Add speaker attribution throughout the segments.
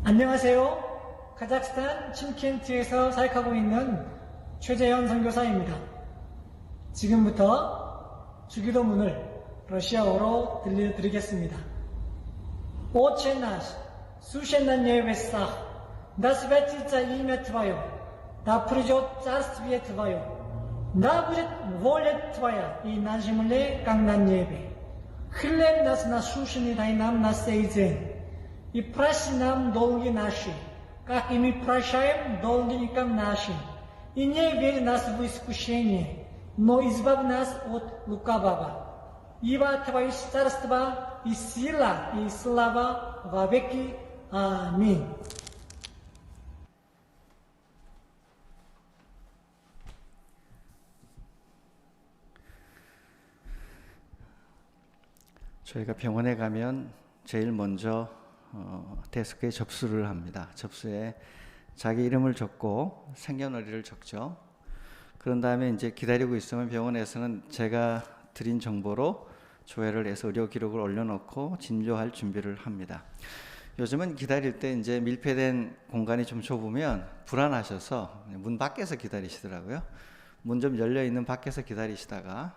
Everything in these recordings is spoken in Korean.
Speaker 1: 안녕하세요. 카자흐스탄 침켄트에서 사역하고 있는 최재현 선교사입니다. 지금부터 주기도문을 러시아어로 들려드리겠습니다. Отче наш, сущий на небесах, да святится имя Твое, да придет царствие Твое, да будет воля Твоя и на земле, как на небе. Хлеб наш насущный дай нам на сей день, и прости нам долги наши, как и мы прощаем должникам нашим. И не веди нас в искушение, но избавь нас от лукавого. Ибо Твое царство и сила и слава во веки. 아멘.
Speaker 2: 저희가 병원에 가면 제일 먼저 데스크에 접수를 합니다. 접수에 자기 이름을 적고 생년월일을 적죠. 그런 다음에 이제 기다리고 있으면 병원에서는 제가 드린 정보로 조회를 해서 의료 기록을 올려놓고 진료할 준비를 합니다. 요즘은 기다릴 때 이제 밀폐된 공간이 좀 좁으면 불안하셔서 문 밖에서 기다리시더라고요. 문 좀 열려 있는 밖에서 기다리시다가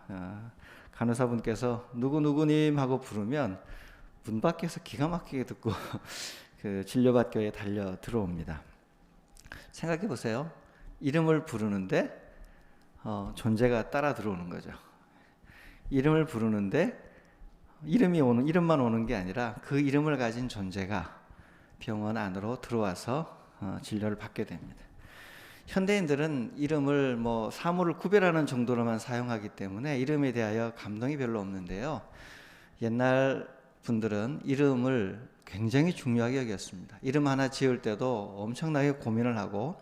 Speaker 2: 간호사분께서 누구누구님 하고 부르면 문 밖에서 기가 막히게 듣고 그 진료받기 위해 달려 들어옵니다. 생각해 보세요. 이름을 부르는데 존재가 따라 들어오는 거죠. 이름을 부르는데 이름만 오는 게 아니라 그 이름을 가진 존재가 병원 안으로 들어와서 진료를 받게 됩니다. 현대인들은 이름을 사물을 구별하는 정도로만 사용하기 때문에 이름에 대하여 감동이 별로 없는데요. 옛날 분들은 이름을 굉장히 중요하게 여겼습니다. 이름 하나 지을 때도 엄청나게 고민을 하고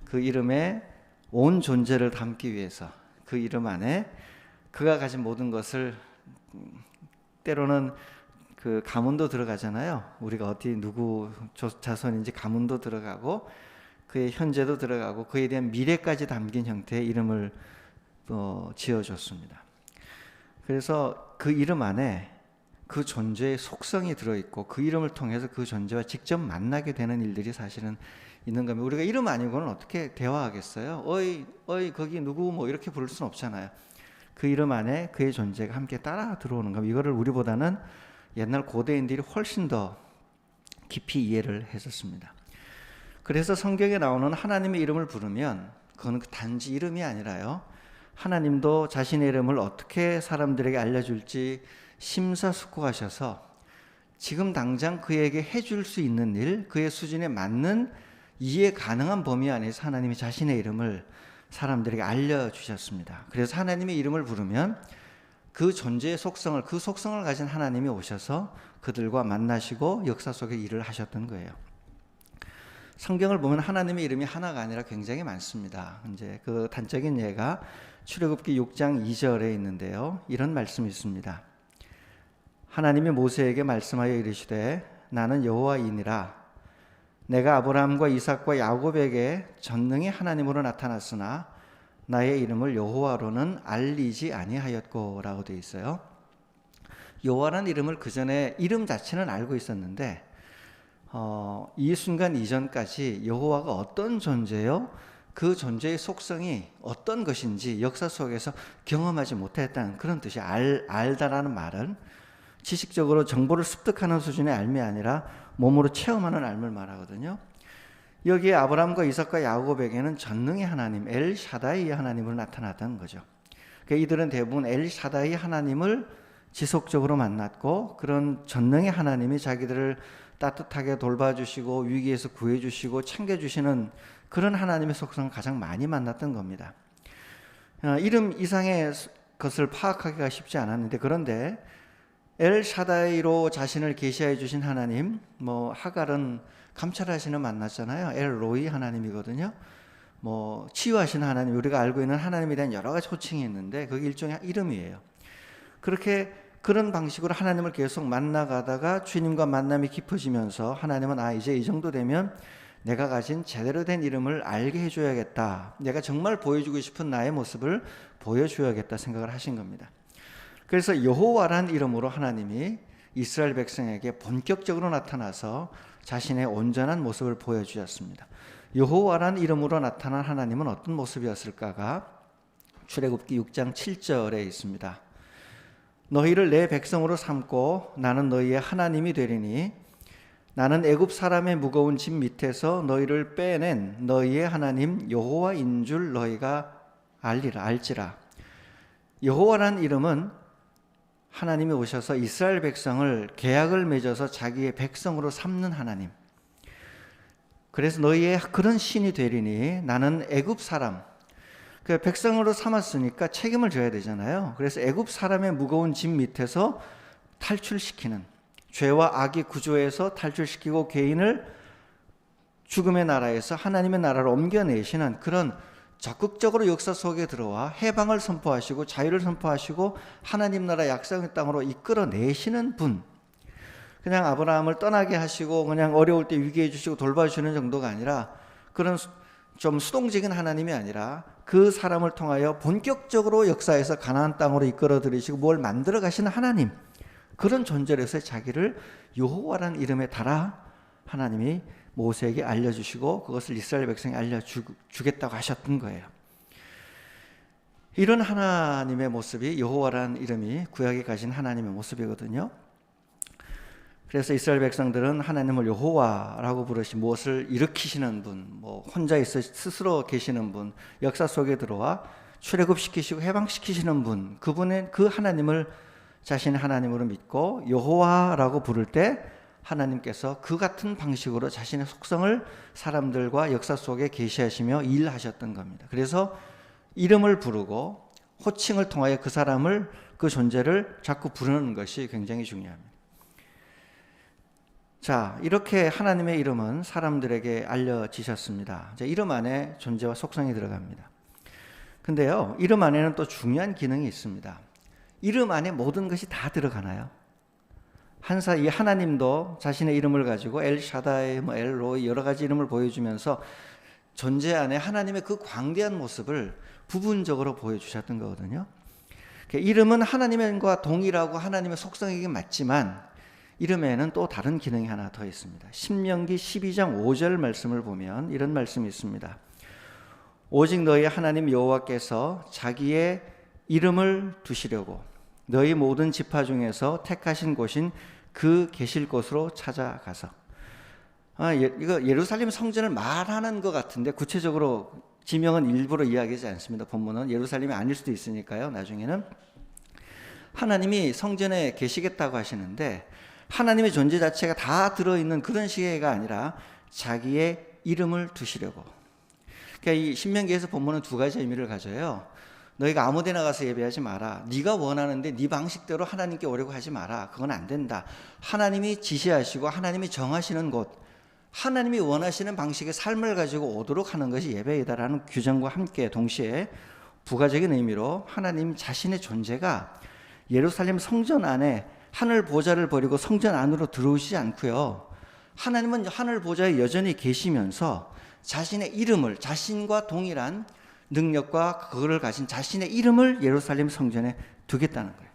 Speaker 2: 그 이름에 온 존재를 담기 위해서 그 이름 안에 그가 가진 모든 것을 때로는 그 가문도 들어가잖아요. 우리가 어디 누구 자손인지 가문도 들어가고 그의 현재도 들어가고 그에 대한 미래까지 담긴 형태의 이름을 지어줬습니다. 그래서 그 이름 안에 그 존재의 속성이 들어있고 그 이름을 통해서 그 존재와 직접 만나게 되는 일들이 사실은 있는 겁니다. 우리가 이름 아니고는 어떻게 대화하겠어요? 어이 거기 누구 이렇게 부를 수는 없잖아요. 그 이름 안에 그의 존재가 함께 따라 들어오는 겁니다. 이거를 우리보다는 옛날 고대인들이 훨씬 더 깊이 이해를 했었습니다. 그래서 성경에 나오는 하나님의 이름을 부르면 그건 단지 이름이 아니라요. 하나님도 자신의 이름을 어떻게 사람들에게 알려줄지 심사숙고하셔서 지금 당장 그에게 해줄 수 있는 일, 그의 수준에 맞는 이해 가능한 범위 안에서 하나님이 자신의 이름을 사람들에게 알려주셨습니다. 그래서 하나님의 이름을 부르면 그 존재의 속성을, 그 속성을 가진 하나님이 오셔서 그들과 만나시고 역사 속에 일을 하셨던 거예요. 성경을 보면 하나님의 이름이 하나가 아니라 굉장히 많습니다. 이제 그 단적인 예가 출애굽기 6장 2절에 있는데요. 이런 말씀이 있습니다. 하나님이 모세에게 말씀하여 이르시되 나는 여호와이니라. 내가 아브라함과 이삭과 야곱에게 전능히 하나님으로 나타났으나 나의 이름을 여호와로는 알리지 아니하였고라고 되어 있어요. 여호와라는 이름을 그 전에 이름 자체는 알고 있었는데 이 순간 이전까지 여호와가 어떤 존재요? 그 존재의 속성이 어떤 것인지 역사 속에서 경험하지 못했다는 그런 뜻이 알다라는 말은 지식적으로 정보를 습득하는 수준의 알미 아니라 몸으로 체험하는 알을 말하거든요. 여기에 아브라함과 이삭과 야곱에게는 전능의 하나님 엘샤다이 하나님으로 나타났다는 거죠. 그러니까 이들은 대부분 엘샤다이 하나님을 지속적으로 만났고 그런 전능의 하나님이 자기들을 따뜻하게 돌봐주시고 위기에서 구해주시고 챙겨주시는 그런 하나님의 속성을 가장 많이 만났던 겁니다. 이름 이상의 것을 파악하기가 쉽지 않았는데 그런데 엘샤다이로 자신을 계시해 주신 하나님, 하갈은 감찰하시는 만났잖아요. 엘로이 하나님이거든요. 치유하시는 하나님, 우리가 알고 있는 하나님에 대한 여러 가지 호칭이 있는데 그게 일종의 이름이에요. 그런 방식으로 하나님을 계속 만나가다가 주님과 만남이 깊어지면서 하나님은 이제 이 정도 되면 내가 가진 제대로 된 이름을 알게 해줘야겠다. 내가 정말 보여주고 싶은 나의 모습을 보여줘야겠다 생각을 하신 겁니다. 그래서 여호와란 이름으로 하나님이 이스라엘 백성에게 본격적으로 나타나서 자신의 온전한 모습을 보여주셨습니다. 여호와란 이름으로 나타난 하나님은 어떤 모습이었을까가 출애굽기 6장 7절에 있습니다. 너희를 내 백성으로 삼고 나는 너희의 하나님이 되리니 나는 애굽 사람의 무거운 짐 밑에서 너희를 빼낸 너희의 하나님 여호와인 줄 너희가 알지라. 여호와란 이름은 하나님이 오셔서 이스라엘 백성을 계약을 맺어서 자기의 백성으로 삼는 하나님. 그래서 너희의 그런 신이 되리니 나는 애굽 사람, 그 백성으로 삼았으니까 책임을 져야 되잖아요. 그래서 애굽 사람의 무거운 짐 밑에서 탈출시키는, 죄와 악의 구조에서 탈출시키고 개인을 죽음의 나라에서 하나님의 나라로 옮겨내시는 그런 적극적으로 역사 속에 들어와 해방을 선포하시고 자유를 선포하시고 하나님 나라 약속의 땅으로 이끌어내시는 분. 그냥 아브라함을 떠나게 하시고 그냥 어려울 때 위기해 주시고 돌봐주시는 정도가 아니라 그런 좀 수동적인 하나님이 아니라 그 사람을 통하여 본격적으로 역사에서 가나안 땅으로 이끌어 들이시고 뭘 만들어 가시는 하나님, 그런 존재로서 자기를 여호와라는 이름에 달아 하나님이 모세에게 알려주시고 그것을 이스라엘 백성에 알려주겠다고 하셨던 거예요. 이런 하나님의 모습이 여호와라는 이름이 구약에 가진 하나님의 모습이거든요. 그래서 이스라엘 백성들은 하나님을 여호와라고 부르시, 무엇을 일으키시는 분, 뭐 혼자 있어 스스로 계시는 분, 역사 속에 들어와 출애굽시키시고 해방시키시는 분, 그분의 그 하나님을 자신의 하나님으로 믿고 여호와라고 부를 때 하나님께서 그 같은 방식으로 자신의 속성을 사람들과 역사 속에 계시하시며 일하셨던 겁니다. 그래서 이름을 부르고 호칭을 통하여 그 사람을, 그 존재를 자꾸 부르는 것이 굉장히 중요합니다. 자, 이렇게 하나님의 이름은 사람들에게 알려지셨습니다. 자, 이름 안에 존재와 속성이 들어갑니다. 근데요, 이름 안에는 또 중요한 기능이 있습니다. 이름 안에 모든 것이 다 들어가나요? 이 하나님도 자신의 이름을 가지고 엘샤다이, 엘로이 여러 가지 이름을 보여주면서 존재 안에 하나님의 그 광대한 모습을 부분적으로 보여주셨던 거거든요. 이름은 하나님과 동일하고 하나님의 속성이긴 맞지만 이름에는 또 다른 기능이 하나 더 있습니다. 신명기 12장 5절 말씀을 보면 이런 말씀이 있습니다. 오직 너희 하나님 여호와께서 자기의 이름을 두시려고 너희 모든 지파 중에서 택하신 곳인 그 계실 곳으로 찾아가서, 이거 예루살렘 성전을 말하는 것 같은데 구체적으로 지명은 일부러 이야기하지 않습니다. 본문은 예루살렘이 아닐 수도 있으니까요. 나중에는 하나님이 성전에 계시겠다고 하시는데 하나님의 존재 자체가 다 들어있는 그런 시계가 아니라 자기의 이름을 두시려고. 그러니까 이 신명기에서 본문은 두 가지 의미를 가져요. 너희가 아무 데나 가서 예배하지 마라. 네가 원하는데 네 방식대로 하나님께 오려고 하지 마라. 그건 안 된다. 하나님이 지시하시고 하나님이 정하시는 곳, 하나님이 원하시는 방식의 삶을 가지고 오도록 하는 것이 예배이다라는 규정과 함께 동시에 부가적인 의미로 하나님 자신의 존재가 예루살렘 성전 안에 하늘 보좌를 버리고 성전 안으로 들어오시지 않고요. 하나님은 하늘 보좌에 여전히 계시면서 자신의 이름을, 자신과 동일한 능력과 그거를 가진 자신의 이름을 예루살렘 성전에 두겠다는 거예요.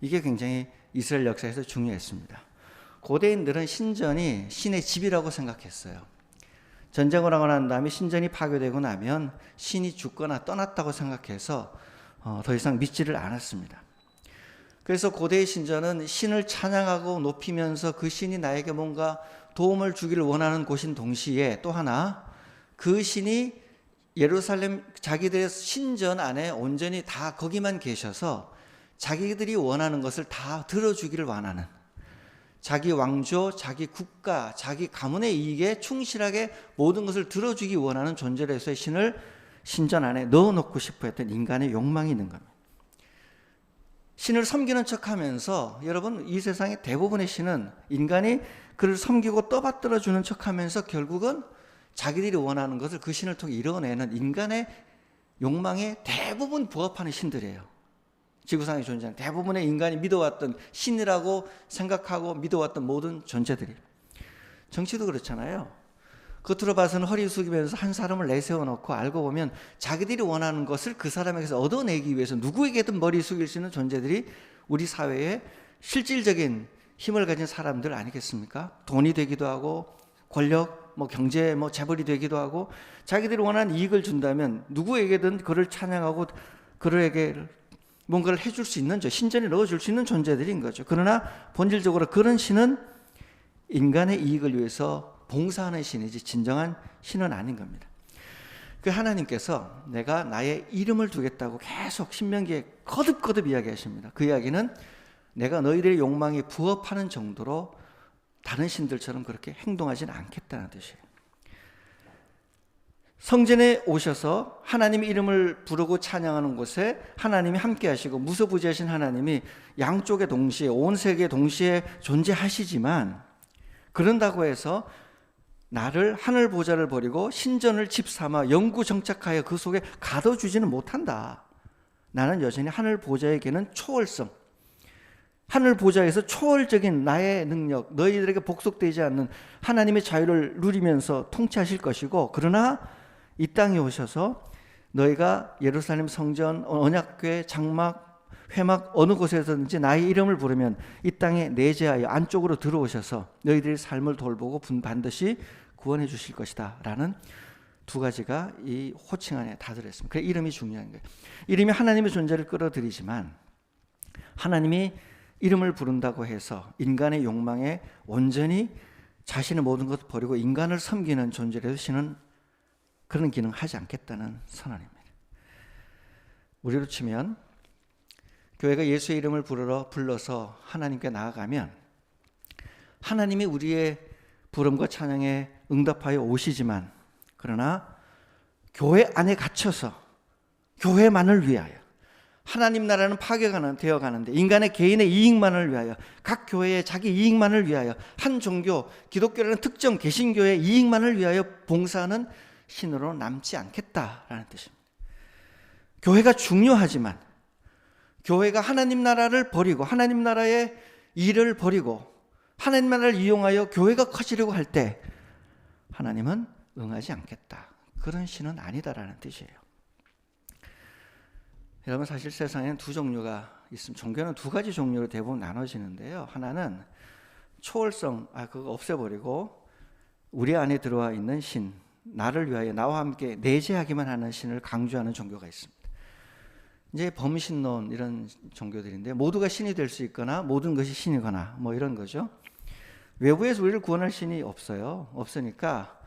Speaker 2: 이게 굉장히 이스라엘 역사에서 중요했습니다. 고대인들은 신전이 신의 집이라고 생각했어요. 전쟁을 하고 난 다음에 신전이 파괴되고 나면 신이 죽거나 떠났다고 생각해서 더 이상 믿지를 않았습니다. 그래서 고대의 신전은 신을 찬양하고 높이면서 그 신이 나에게 뭔가 도움을 주기를 원하는 곳인 동시에 또 하나 그 신이 예루살렘 자기들의 신전 안에 온전히 다 거기만 계셔서 자기들이 원하는 것을 다 들어주기를 원하는, 자기 왕조, 자기 국가, 자기 가문의 이익에 충실하게 모든 것을 들어주기 원하는 존재로서의 신을 신전 안에 넣어놓고 싶어 했던 인간의 욕망이 있는 겁니다. 신을 섬기는 척하면서, 여러분 이 세상의 대부분의 신은 인간이 그를 섬기고 떠받들어 주는 척하면서 결국은 자기들이 원하는 것을 그 신을 통해 이뤄내는 인간의 욕망에 대부분 부합하는 신들이에요. 지구상에 존재하는 대부분의 인간이 믿어왔던 신이라고 생각하고 믿어왔던 모든 존재들이. 정치도 그렇잖아요. 겉으로 봐서는 허리 숙이면서 한 사람을 내세워놓고 알고 보면 자기들이 원하는 것을 그 사람에게서 얻어내기 위해서 누구에게든 머리 숙일 수 있는 존재들이 우리 사회의 실질적인 힘을 가진 사람들 아니겠습니까? 돈이 되기도 하고 권력, 경제, 재벌이 되기도 하고 자기들이 원하는 이익을 준다면 누구에게든 그를 찬양하고 그들에게 뭔가를 해줄 수 있는 신전에 넣어줄 수 있는 존재들인 거죠. 그러나 본질적으로 그런 신은 인간의 이익을 위해서 봉사하는 신이지 진정한 신은 아닌 겁니다. 그 하나님께서 내가 나의 이름을 두겠다고 계속 신명기에 거듭거듭 이야기하십니다. 그 이야기는 내가 너희들의 욕망에 부합하는 정도로 다른 신들처럼 그렇게 행동하지는 않겠다는 뜻이에요. 성전에 오셔서 하나님의 이름을 부르고 찬양하는 곳에 하나님이 함께 하시고 무소부지하신 하나님이 양쪽에 동시에 온 세계에 동시에 존재하시지만 그런다고 해서 나를 하늘 보좌를 버리고 신전을 집 삼아 영구 정착하여 그 속에 가둬주지는 못한다. 나는 여전히 하늘 보좌에게는 초월성, 하늘 보좌에서 초월적인 나의 능력, 너희들에게 복속되지 않는 하나님의 자유를 누리면서 통치하실 것이고, 그러나 이 땅에 오셔서 너희가 예루살렘 성전, 언약궤, 장막, 회막 어느 곳에서든지 나의 이름을 부르면 이 땅에 내재하여 안쪽으로 들어오셔서 너희들의 삶을 돌보고 반드시 구원해 주실 것이다 라는 두 가지가 이 호칭 안에 다 들어있습니다. 그래서 이름이 중요한 거예요. 이름이 하나님의 존재를 끌어들이지만 하나님이 이름을 부른다고 해서 인간의 욕망에 온전히 자신의 모든 것을 버리고 인간을 섬기는 존재라도 신은 그런 기능을 하지 않겠다는 선언입니다. 우리로 치면 교회가 예수의 이름을 불러서 하나님께 나아가면 하나님이 우리의 부름과 찬양에 응답하여 오시지만 그러나 교회 안에 갇혀서 교회만을 위하여 하나님 나라는 파괴가 되어가는데 인간의 개인의 이익만을 위하여 각 교회의 자기 이익만을 위하여 한 종교 기독교라는 특정 개신교의 이익만을 위하여 봉사하는 신으로 남지 않겠다라는 뜻입니다. 교회가 중요하지만 교회가 하나님 나라를 버리고 하나님 나라의 일을 버리고 하나님 나라를 이용하여 교회가 커지려고 할 때 하나님은 응하지 않겠다. 그런 신은 아니다라는 뜻이에요. 여러분 사실 세상에는 두 종류가 있습니다. 종교는 두 가지 종류로 대부분 나눠지는데요. 하나는 초월성, 그거 없애버리고 우리 안에 들어와 있는 신, 나를 위하여 나와 함께 내재하기만 하는 신을 강조하는 종교가 있습니다. 이제 범신론 이런 종교들인데 모두가 신이 될 수 있거나 모든 것이 신이거나 이런 거죠. 외부에서 우리를 구원할 신이 없으니까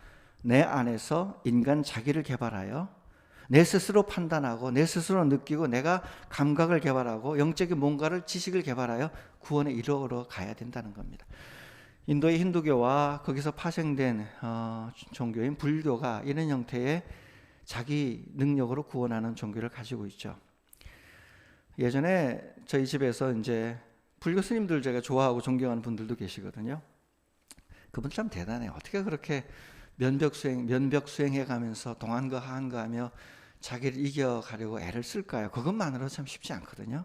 Speaker 2: 내 안에서 인간 자기를 개발하여 내 스스로 판단하고 내 스스로 느끼고 내가 감각을 개발하고 영적인 뭔가를 지식을 개발하여 구원에 이르러 가야 된다는 겁니다. 인도의 힌두교와 거기서 파생된 종교인 불교가 이런 형태의 자기 능력으로 구원하는 종교를 가지고 있죠. 예전에 저희 집에서 이제 불교 스님들 제가 좋아하고 존경하는 분들도 계시거든요. 그분 참 대단해요. 어떻게 그렇게 면벽 수행해 가면서 동안과 하한가 하며 자기를 이겨가려고 애를 쓸까요? 그것만으로 참 쉽지 않거든요.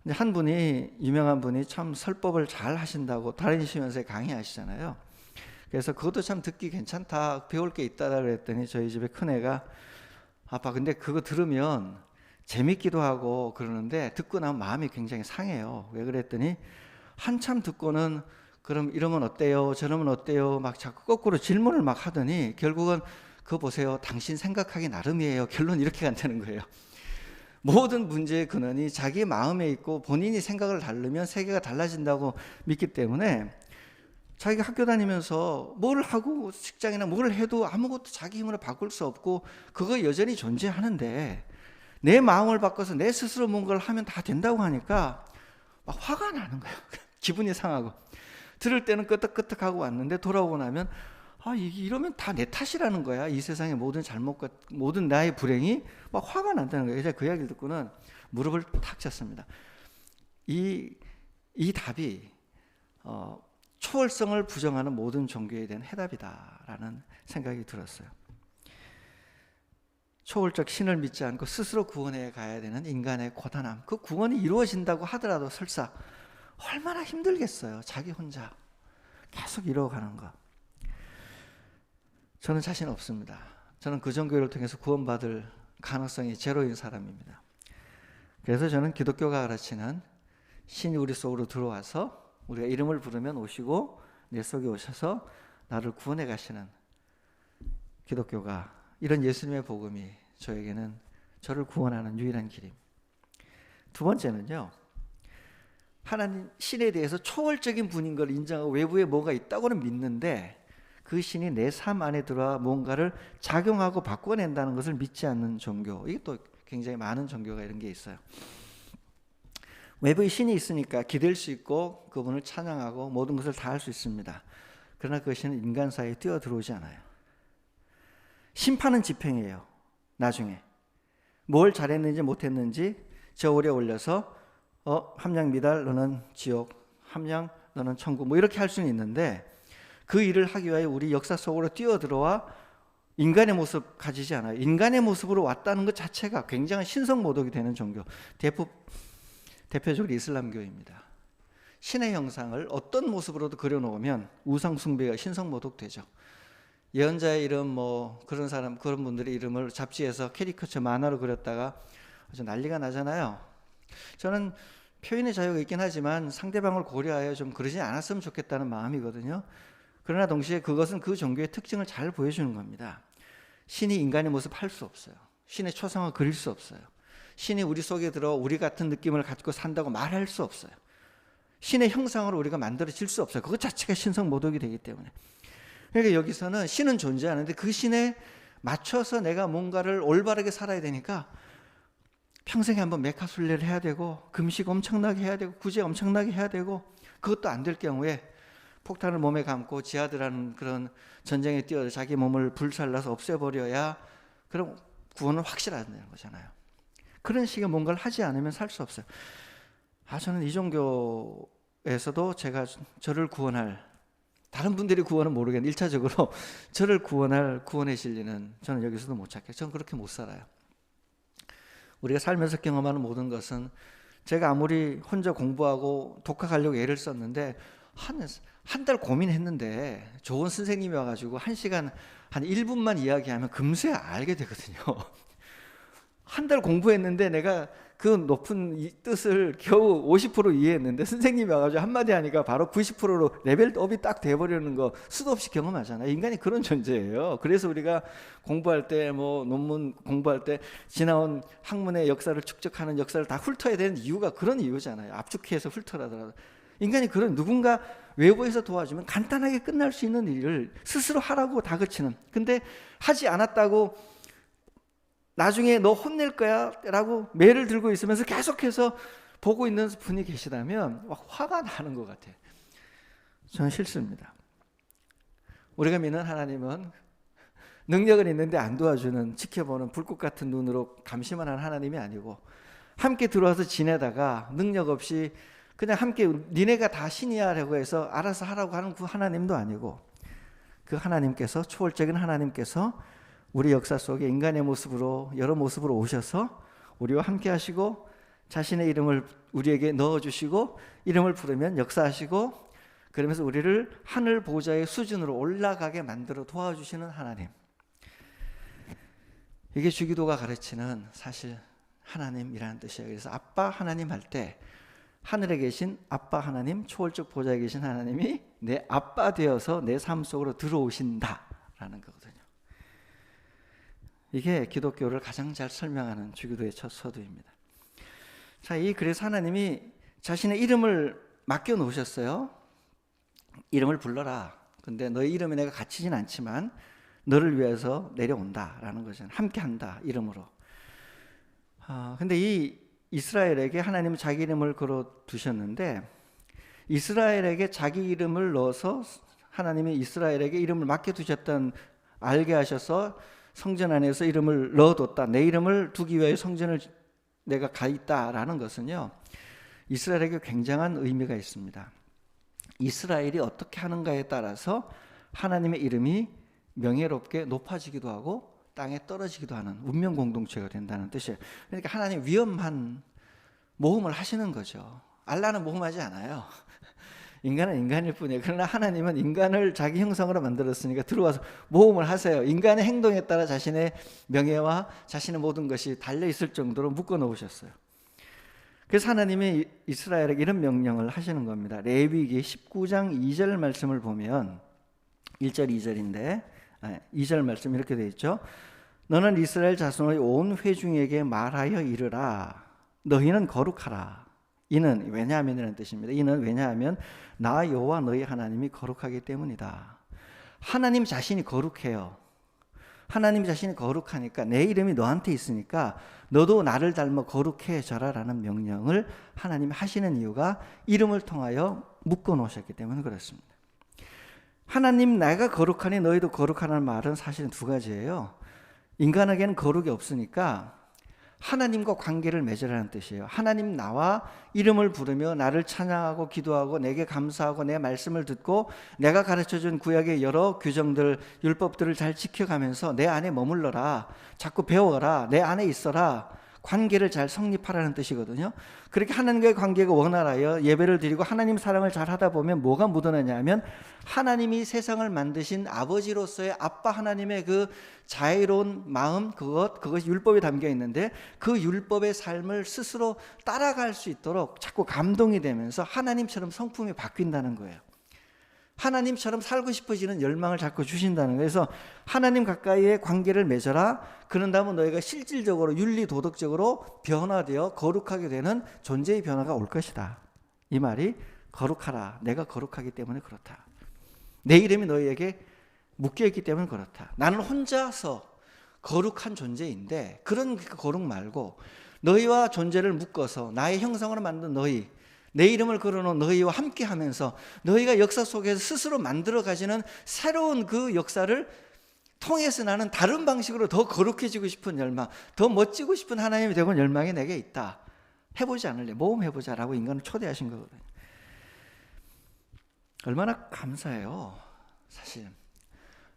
Speaker 2: 근데 한 분이 유명한 분이 참 설법을 잘 하신다고 다니시면서 강의하시잖아요. 그래서 그것도 참 듣기 괜찮다, 배울 게 있다 그랬더니 저희 집에 큰애가 아빠 근데 그거 들으면 재밌기도 하고 그러는데 듣고 나면 마음이 굉장히 상해요. 왜 그랬더니 한참 듣고는 그럼 이러면 어때요? 저러면 어때요? 막 자꾸 거꾸로 질문을 막 하더니 결국은 그거 보세요. 당신 생각하기 나름이에요. 결론 이렇게 간다는 거예요. 모든 문제의 근원이 자기 마음에 있고 본인이 생각을 다르면 세계가 달라진다고 믿기 때문에 자기가 학교 다니면서 뭘 하고 직장이나 뭘 해도 아무것도 자기 힘으로 바꿀 수 없고 그거 여전히 존재하는데 내 마음을 바꿔서 내 스스로 뭔가를 하면 다 된다고 하니까 막 화가 나는 거예요. 기분이 상하고 들을 때는 끄떡끄떡하고 왔는데 돌아오고 나면 이러면 다 내 탓이라는 거야. 이 세상의 모든 잘못과 모든 나의 불행이 막 화가 난다는 거예요. 제가 그 이야기를 듣고는 무릎을 탁 쳤습니다. 이 답이 초월성을 부정하는 모든 종교에 대한 해답이다라는 생각이 들었어요. 초월적 신을 믿지 않고 스스로 구원해 가야 되는 인간의 고단함, 그 구원이 이루어진다고 하더라도 설사 얼마나 힘들겠어요. 자기 혼자 계속 이루어가는 거. 저는 자신 없습니다. 저는 그 종교를 통해서 구원받을 가능성이 제로인 사람입니다. 그래서 저는 기독교가 가르치는 신이 우리 속으로 들어와서 우리가 이름을 부르면 오시고 내 속에 오셔서 나를 구원해 가시는 기독교가, 이런 예수님의 복음이 저를 구원하는 유일한 길입니다. 두 번째는요, 하나님 신에 대해서 초월적인 분인 걸 인정하고 외부에 뭐가 있다고는 믿는데 그 신이 내 삶 안에 들어와 뭔가를 작용하고 바꿔낸다는 것을 믿지 않는 종교. 이게 또 굉장히 많은 종교가 이런 게 있어요. 외부에 신이 있으니까 기댈 수 있고 그분을 찬양하고 모든 것을 다 할 수 있습니다. 그러나 그 신은 인간 사이에 뛰어들어오지 않아요. 심판은 집행이에요. 나중에 뭘 잘했는지 못했는지 저울에 올려서 함량 미달 너는 지옥, 함량 너는 천국, 뭐 이렇게 할 수는 있는데 그 일을 하기 위하여 우리 역사 속으로 뛰어들어와 인간의 모습 가지지 않아요. 인간의 모습으로 왔다는 것 자체가 굉장한 신성모독이 되는 종교. 대표적으로 이슬람교입니다. 신의 형상을 어떤 모습으로도 그려놓으면 우상숭배가 신성모독되죠. 예언자의 이름 그런 분들의 이름을 잡지에서 캐리커처 만화로 그렸다가 아주 난리가 나잖아요. 저는 표현의 자유가 있긴 하지만 상대방을 고려하여 좀 그러지 않았으면 좋겠다는 마음이거든요. 그러나 동시에 그것은 그 종교의 특징을 잘 보여주는 겁니다. 신이 인간의 모습 할 수 없어요. 신의 초상화 그릴 수 없어요. 신이 우리 속에 들어 우리 같은 느낌을 갖고 산다고 말할 수 없어요. 신의 형상으로 우리가 만들어질 수 없어요. 그것 자체가 신성모독이 되기 때문에. 그러니까 여기서는 신은 존재하는데 그 신에 맞춰서 내가 뭔가를 올바르게 살아야 되니까 평생에 한번 메카순례를 해야 되고 금식 엄청나게 해야 되고 구제 엄청나게 해야 되고, 그것도 안 될 경우에 폭탄을 몸에 감고 지하드라는 그런 전쟁에 뛰어 자기 몸을 불살라서 없애버려야 그럼 구원은 확실하다는 거잖아요. 그런 식의 뭔가를 하지 않으면 살 수 없어요. 저는 이 종교에서도 저를 구원할, 다른 분들이 구원은 모르겠는데 1차적으로 저를 구원할 구원의 진리는 저는 여기서도 못 찾겠어요. 저는 그렇게 못 살아요. 우리가 살면서 경험하는 모든 것은, 제가 아무리 혼자 공부하고 독학하려고 애를 썼는데 한 달 고민했는데 좋은 선생님이 와가지고 1시간 한 1분만 이야기하면 금세 알게 되거든요. 한 달 공부했는데 내가 그 높은 뜻을 겨우 50% 이해했는데 선생님이 와가지고 한마디 하니까 바로 90%로 레벨업이 딱 돼버리는 거 수도 없이 경험하잖아요. 인간이 그런 존재예요. 그래서 우리가 공부할 때 논문 공부할 때 지나온 학문의 역사를 축적하는 역사를 다 훑어야 되는 이유가 그런 이유잖아요. 압축해서 훑어라더라도. 인간이 그런, 누군가 외부에서 도와주면 간단하게 끝날 수 있는 일을 스스로 하라고 다그치는, 근데 하지 않았다고 나중에 너 혼낼 거야 라고 매를 들고 있으면서 계속해서 보고 있는 분이 계시다면 화가 나는 것 같아요. 저는 싫습니다. 우리가 믿는 하나님은 능력은 있는데 안 도와주는, 지켜보는 불꽃 같은 눈으로 감시만 하는 하나님이 아니고, 함께 들어와서 지내다가 능력 없이 그냥 함께 니네가 다 신이야 라고 해서 알아서 하라고 하는 그 하나님도 아니고, 그 하나님께서, 초월적인 하나님께서 우리 역사 속에 인간의 모습으로, 여러 모습으로 오셔서 우리와 함께 하시고 자신의 이름을 우리에게 넣어주시고 이름을 부르면 역사하시고, 그러면서 우리를 하늘 보좌의 수준으로 올라가게 만들어 도와주시는 하나님. 이게 주기도가 가르치는 사실 하나님이라는 뜻이에요. 그래서 아빠 하나님 할 때 하늘에 계신 아빠 하나님, 초월적 보좌에 계신 하나님이 내 아빠 되어서 내 삶 속으로 들어오신다라는 거거든요. 이게 기독교를 가장 잘 설명하는 주기도의 첫 서두입니다. 그래서 하나님이 자신의 이름을 맡겨 놓으셨어요. 이름을 불러라. 근데 너의 이름에 내가 갇히진 않지만 너를 위해서 내려온다라는 거잖아요. 함께 한다, 이름으로. 근데 이 이스라엘에게 하나님은 자기 이름을 걸어 두셨는데, 이스라엘에게 자기 이름을 넣어서 하나님이 이스라엘에게 이름을 맡겨 두셨던, 알게 하셔서 성전 안에서 이름을 넣어뒀다, 내 이름을 두기 위하여 성전을 내가 가 있다라는 것은요, 이스라엘에게 굉장한 의미가 있습니다. 이스라엘이 어떻게 하는가에 따라서 하나님의 이름이 명예롭게 높아지기도 하고 땅에 떨어지기도 하는 운명 공동체가 된다는 뜻이에요. 그러니까 하나님 위험한 모험을 하시는 거죠. 알라는 모험하지 않아요. 인간은 인간일 뿐이에요. 그러나 하나님은 인간을 자기 형상으로 만들었으니까 들어와서 모험을 하세요. 인간의 행동에 따라 자신의 명예와 자신의 모든 것이 달려있을 정도로 묶어 놓으셨어요. 그래서 하나님이 이스라엘에게 이런 명령을 하시는 겁니다. 레위기 19장 2절 말씀을 보면 1절 2절인데 2절 말씀 이렇게 되어 있죠. 너는 이스라엘 자손의 온 회중에게 말하여 이르라. 너희는 거룩하라. 이는 왜냐하면이라는 뜻입니다. 이는 왜냐하면 나 여호와 너희 하나님이 거룩하기 때문이다. 하나님 자신이 거룩해요. 하나님 자신이 거룩하니까 내 이름이 너한테 있으니까 너도 나를 닮아 거룩해져라 라는 명령을 하나님이 하시는 이유가 이름을 통하여 묶어 놓으셨기 때문에 그렇습니다. 하나님 내가 거룩하니 너희도 거룩하라는 말은 사실은 두 가지예요. 인간에게는 거룩이 없으니까 하나님과 관계를 맺으라는 뜻이에요. 하나님 나와 이름을 부르며 나를 찬양하고 기도하고 내게 감사하고 내 말씀을 듣고 내가 가르쳐준 구약의 여러 규정들, 율법들을 잘 지켜가면서 내 안에 머물러라. 자꾸 배워라. 내 안에 있어라. 관계를 잘 성립하라는 뜻이거든요. 그렇게 하나님과의 관계가 원활하여 예배를 드리고 하나님 사랑을 잘 하다 보면 뭐가 묻어나냐 하면 하나님이 세상을 만드신 아버지로서의 아빠 하나님의 그 자애로운 마음, 그것이 율법에 담겨 있는데 그 율법의 삶을 스스로 따라갈 수 있도록 자꾸 감동이 되면서 하나님처럼 성품이 바뀐다는 거예요. 하나님처럼 살고 싶어지는 열망을 자꾸 주신다는 거예요. 그래서 하나님 가까이의 관계를 맺어라. 그런다면 너희가 실질적으로 윤리 도덕적으로 변화되어 거룩하게 되는 존재의 변화가 올 것이다. 이 말이 거룩하라. 내가 거룩하기 때문에 그렇다. 내 이름이 너희에게 묶여있기 때문에 그렇다. 나는 혼자서 거룩한 존재인데 그런 거룩 말고 너희와 존재를 묶어서 나의 형상으로 만든 너희, 내 이름을 걸어놓은 너희와 함께 하면서 너희가 역사 속에서 스스로 만들어 가시는 새로운 그 역사를 통해서 나는 다른 방식으로 더 거룩해지고 싶은 열망, 더 멋지고 싶은 하나님이 되고 열망이 내게 있다. 해보지 않을래? 모험해보자라고 인간을 초대하신 거거든요. 얼마나 감사해요. 사실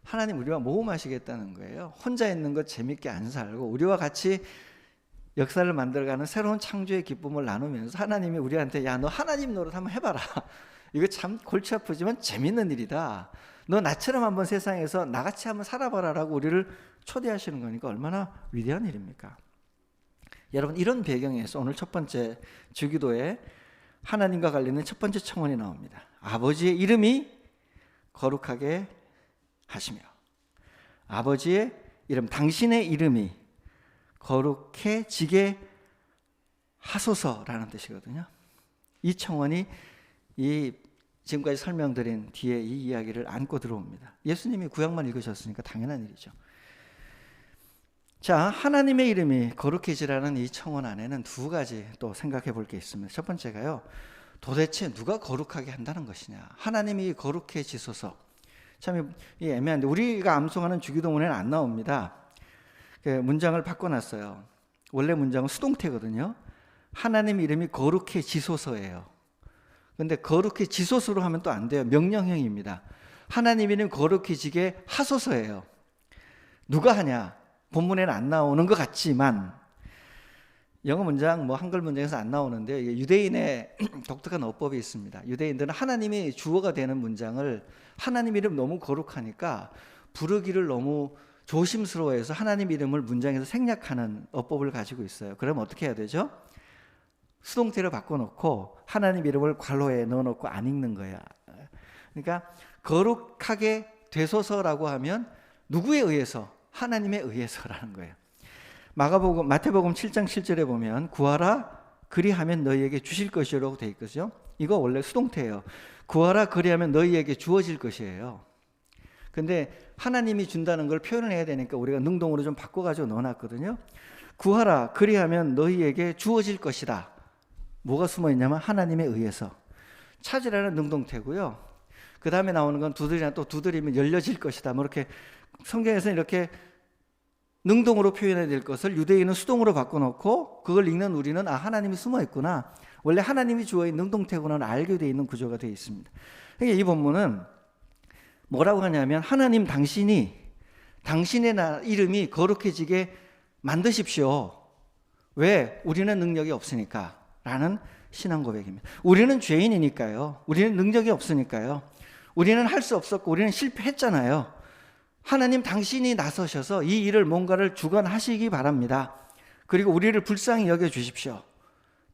Speaker 2: 하나님 우리와 모험하시겠다는 거예요. 혼자 있는 것 재밌게 안 살고 우리와 같이 역사를 만들어가는 새로운 창조의 기쁨을 나누면서 하나님이 우리한테 야, 너 하나님 노릇 한번 해봐라. 이거 참 골치 아프지만 재밌는 일이다. 너 나처럼 한번 세상에서 나같이 한번 살아봐라라고 우리를 초대하시는 거니까 얼마나 위대한 일입니까? 여러분 이런 배경에서 오늘 첫 번째 주기도에 하나님과 관련된 첫 번째 청원이 나옵니다. 아버지의 이름이 거룩하게 하시며 아버지의 이름, 당신의 이름이 거룩해지게 하소서라는 뜻이거든요. 이 청원이 이 지금까지 설명드린 뒤에 이 이야기를 안고 들어옵니다. 예수님이 구약만 읽으셨으니까 당연한 일이죠. 자, 하나님의 이름이 거룩해지라는 이 청원 안에는 두 가지 또 생각해 볼 게 있습니다. 첫 번째가요. 도대체 누가 거룩하게 한다는 것이냐. 하나님이 거룩해지소서. 참 애매한데 우리가 암송하는 주기도문에는 안 나옵니다. 문장을 바꿔놨어요. 원래 문장은 수동태거든요. 하나님 이름이 거룩해지소서예요. 근데 거룩해지소서로 하면 또 안 돼요. 명령형입니다. 하나님 이름 거룩해지게 하소서예요. 누가 하냐? 본문에는 안 나오는 것 같지만 영어 문장, 한글 문장에서 안 나오는데 유대인의 독특한 어법이 있습니다. 유대인들은 하나님이 주어가 되는 문장을 하나님 이름 너무 거룩하니까 부르기를 너무 조심스러워해서 하나님 이름을 문장에서 생략하는 어법을 가지고 있어요. 그러면 어떻게 해야 되죠? 수동태를 바꿔놓고 하나님 이름을 괄호에 넣어놓고 안 읽는 거야. 그러니까 거룩하게 되소서라고 하면 누구에 의해서? 하나님에 의해서라는 거예요. 마태복음 7장 7절에 보면 구하라 그리하면 너희에게 주실 것이라고 돼 있거든요. 이거 원래 수동태예요. 구하라 그리하면 너희에게 주어질 것이에요. 근데 하나님이 준다는 걸 표현을 해야 되니까 우리가 능동으로 좀 바꿔가지고 넣어놨거든요. 구하라 그리하면 너희에게 주어질 것이다. 뭐가 숨어있냐면 하나님에 의해서. 찾으라는 능동태고요. 그 다음에 나오는 건 두드리나 또 두드리면 열려질 것이다. 이렇게 성경에서는 이렇게 능동으로 표현해야 될 것을 유대인은 수동으로 바꿔놓고 그걸 읽는 우리는 하나님이 숨어있구나. 원래 하나님이 주어있는 능동태구나는 알게 되어 있는 구조가 되어 있습니다. 그러니까 이 본문은 뭐라고 하냐면 하나님 당신의 이름이 거룩해지게 만드십시오. 왜? 우리는 능력이 없으니까 라는 신앙 고백입니다. 우리는 죄인이니까요. 우리는 능력이 없으니까요. 우리는 할 수 없었고 우리는 실패했잖아요. 하나님 당신이 나서셔서 이 일을 뭔가를 주관하시기 바랍니다. 그리고 우리를 불쌍히 여겨주십시오.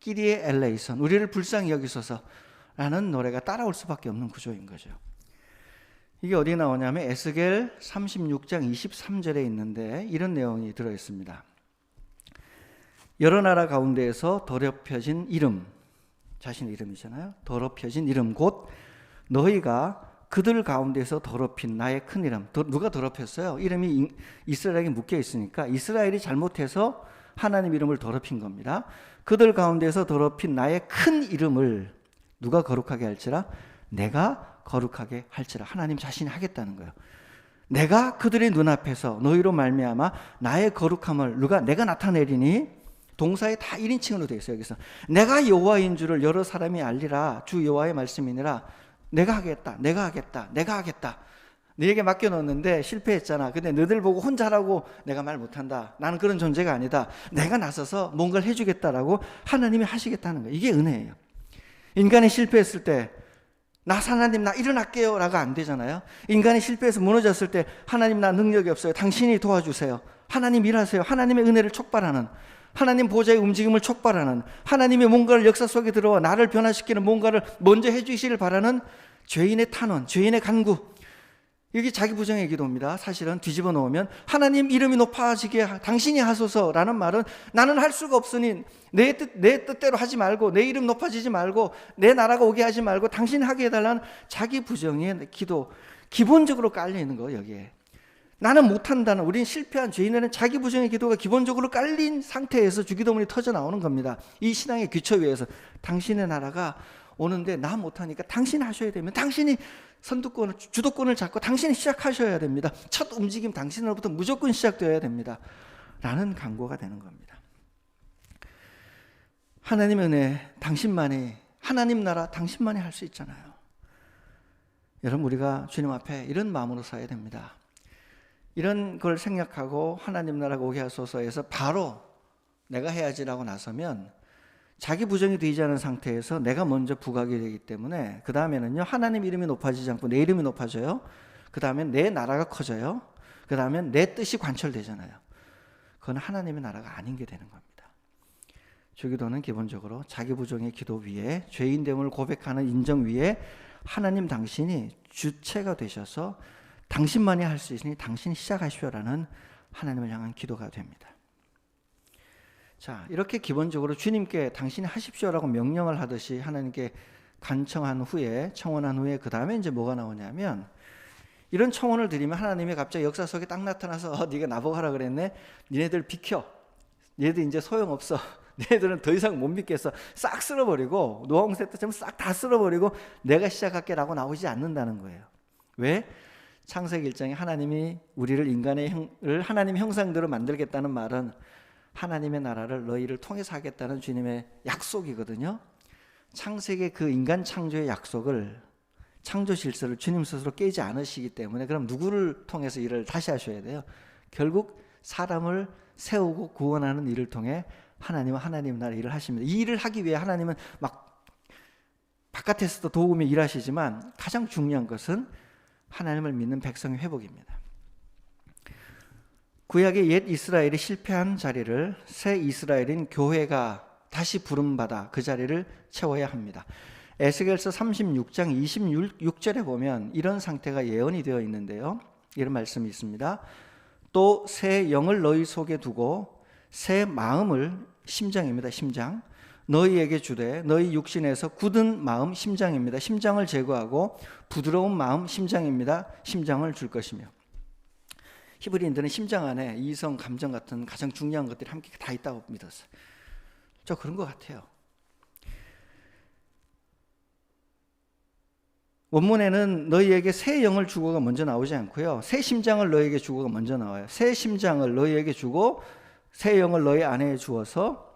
Speaker 2: 끼리에 엘레이선, 우리를 불쌍히 여기소서라는 노래가 따라올 수밖에 없는 구조인 거죠. 이게 어디에 나오냐면 에스겔 36장 23절에 있는데 이런 내용이 들어있습니다. 여러 나라 가운데에서 더럽혀진 이름, 자신의 이름이잖아요. 더럽혀진 이름 곧 너희가 그들 가운데서 더럽힌 나의 큰 이름. 누가 더럽혔어요? 이름이 이스라엘에게 묶여 있으니까 이스라엘이 잘못해서 하나님 이름을 더럽힌 겁니다. 그들 가운데서 더럽힌 나의 큰 이름을 누가 거룩하게 할지라? 내가 거룩하게 할지라. 하나님 자신이 하겠다는 거예요. 내가 그들의 눈앞에서 너희로 말미암아 나의 거룩함을 내가 나타내리니, 동사에 다 1인칭으로 되어 있어요. 여기서 내가 여호와인 줄을 여러 사람이 알리라. 주 여호와의 말씀이니라. 내가 하겠다. 너에게 맡겨놓았는데 실패했잖아. 근데 너희들 보고 혼자 하라고 내가 말 못한다. 나는 그런 존재가 아니다. 내가 나서서 뭔가를 해주겠다라고 하나님이 하시겠다는 거예요. 이게 은혜예요. 인간이 실패했을 때 하나님 나 일어날게요 라고 안 되잖아요. 인간이 실패해서 무너졌을 때 하나님 나 능력이 없어요. 당신이 도와주세요. 하나님 일하세요. 하나님의 은혜를 촉발하는, 하나님 보좌의 움직임을 촉발하는, 하나님의 뭔가를 역사 속에 들어와 나를 변화시키는 뭔가를 먼저 해주시길 바라는 죄인의 탄원, 죄인의 간구, 이게 자기 부정의 기도입니다. 사실은 뒤집어 놓으면 하나님 이름이 높아지게 당신이 하소서라는 말은 나는 할 수가 없으니 내 뜻대로 하지 말고, 내 이름 높아지지 말고, 내 나라가 오게 하지 말고 당신이 하게 해달라는 자기 부정의 기도, 기본적으로 깔려 있는 거예요. 여기에 나는 못한다는, 우린 실패한 죄인에는 자기 부정의 기도가 기본적으로 깔린 상태에서 주기도문이 터져 나오는 겁니다. 이 신앙의 기초 위에서 당신의 나라가 오는데 나 못하니까 당신이 하셔야 되면 당신이 선두권을, 주도권을 잡고 당신이 시작하셔야 됩니다. 첫 움직임 당신으로부터 무조건 시작되어야 됩니다 라는 강구가 되는 겁니다. 하나님의 은혜 당신만이, 하나님 나라 당신만이 할 수 있잖아요. 여러분, 우리가 주님 앞에 이런 마음으로 서야 됩니다. 이런 걸 생각하고 하나님 나라가 오게 하소서에서 바로 내가 해야지라고 나서면 자기 부정이 되지 않은 상태에서 내가 먼저 부각이 되기 때문에 그 다음에는요, 하나님 이름이 높아지지 않고 내 이름이 높아져요. 그 다음엔 내 나라가 커져요. 그 다음엔 내 뜻이 관철되잖아요. 그건 하나님의 나라가 아닌 게 되는 겁니다. 주기도는 기본적으로 자기 부정의 기도 위에, 죄인됨을 고백하는 인정 위에 하나님 당신이 주체가 되셔서 당신만이 할 수 있으니 당신이 시작하시오라는 하나님을 향한 기도가 됩니다. 자, 이렇게 기본적으로 주님께 당신이 하십시오라고 명령을 하듯이 하나님께 간청한 후에, 청원한 후에 그 다음에 이제 뭐가 나오냐면, 이런 청원을 드리면 하나님이 갑자기 역사 속에 딱 나타나서 네가 나보고 하라 그랬네, 니네들 비켜, 니네들 이제 소용없어, 니네들은 더 이상 못 믿겠어, 싹 쓸어버리고, 노홍새 때처럼 싹 다 쓸어버리고 내가 시작할게 라고 나오지 않는다는 거예요. 왜? 창세기 1장에 하나님이 우리를 인간을 하나님의 형상대로 만들겠다는 말은 하나님의 나라를 너희를 통해서 하겠다는 주님의 약속이거든요. 창세기 그 인간 창조의 약속을, 창조 질서를 주님 스스로 깨지 않으시기 때문에 그럼 누구를 통해서 일을 다시 하셔야 돼요? 결국 사람을 세우고 구원하는 일을 통해 하나님은 하나님 나라 일을 하십니다. 이 일을 하기 위해 하나님은 막 바깥에서도 도우며 일하시지만 가장 중요한 것은 하나님을 믿는 백성의 회복입니다. 구약의 옛 이스라엘이 실패한 자리를 새 이스라엘인 교회가 다시 부름받아 그 자리를 채워야 합니다. 에스겔서 36장 26절에 보면 이런 상태가 예언이 되어 있는데요, 이런 말씀이 있습니다. 또 새 영을 너희 속에 두고 새 마음을, 심장입니다, 심장, 너희에게 주되 너희 육신에서 굳은 마음, 심장입니다, 심장을 제거하고 부드러운 마음, 심장입니다, 심장을 줄 것이며. 히브리인들은 심장 안에 이성, 감정 같은 가장 중요한 것들이 함께 다 있다고 믿었어요. 저 그런 것 같아요. 원문에는 너희에게 새 영을 주고가 먼저 나오지 않고요, 새 심장을 너희에게 주고가 먼저 나와요. 새 심장을 너희에게 주고 새 영을 너희 안에 주어서